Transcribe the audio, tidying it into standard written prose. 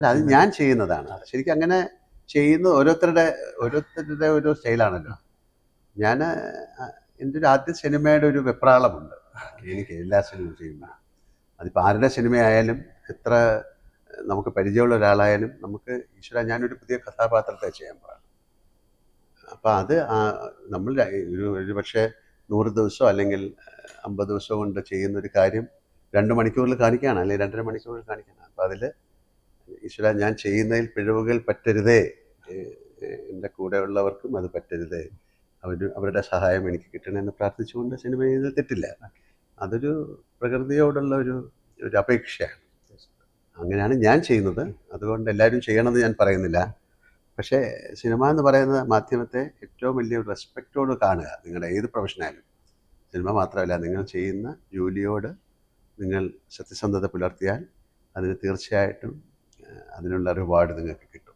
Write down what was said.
അല്ല, അത് ഞാൻ ചെയ്യുന്നതാണ്. ശരിക്കും അങ്ങനെ ചെയ്യുന്ന ഓരോരുത്തരുടെ ഒരു സ്റ്റൈലാണല്ലോ. ഞാൻ എൻ്റെ ഒരു ആദ്യ സിനിമയുടെ ഒരു വെപ്രാളമുണ്ട് എനിക്ക് എല്ലാ സിനിമയും ചെയ്യുമ്പോൾ. അതിപ്പോൾ ആരുടെ സിനിമയായാലും എത്ര നമുക്ക് പരിചയമുള്ള ഒരാളായാലും നമുക്ക് ഈശ്വര ഞാനൊരു പുതിയ കഥാപാത്രത്തെ ചെയ്യാൻ പാടില്ല. അപ്പം അത് നമ്മൾ ഒരു പക്ഷേ 100 ദിവസമോ അല്ലെങ്കിൽ 50 ദിവസമോ കൊണ്ട് ചെയ്യുന്നൊരു കാര്യം 2 മണിക്കൂറിൽ കാണിക്കുകയാണ്, അല്ലെങ്കിൽ 2.5 മണിക്കൂറിൽ കാണിക്കുകയാണ്. അപ്പോൾ അതിൽ ഈശ്വര ഞാൻ ചെയ്യുന്നതിൽ പിഴവുകൾ പറ്റരുതേ, എൻ്റെ കൂടെയുള്ളവർക്കും അത് പറ്റരുതേ, അവരുടെ സഹായം എനിക്ക് കിട്ടണമെന്ന് പ്രാർത്ഥിച്ചുകൊണ്ട് സിനിമ ചെയ്യുന്നത് തെറ്റില്ല. അതൊരു പ്രകൃതിയോടുള്ള ഒരു അപേക്ഷയാണ്. അങ്ങനെയാണ് ഞാൻ ചെയ്യുന്നത്. അതുകൊണ്ട് എല്ലാവരും ചെയ്യണമെന്ന് ഞാൻ പറയുന്നില്ല. പക്ഷേ സിനിമ എന്ന് പറയുന്ന മാധ്യമത്തെ ഏറ്റവും വലിയ റെസ്പെക്റ്റോട് കാണുക. നിങ്ങളുടെ ഏത് പ്രൊഫഷനായാലും, സിനിമ മാത്രമല്ല, നിങ്ങൾ ചെയ്യുന്ന ജോലിയോട് നിങ്ങൾ സത്യസന്ധത പുലർത്തിയാൽ അതിന് തീർച്ചയായിട്ടും അതിനുള്ള റിവാർഡ് നിങ്ങൾക്ക് കിട്ടും.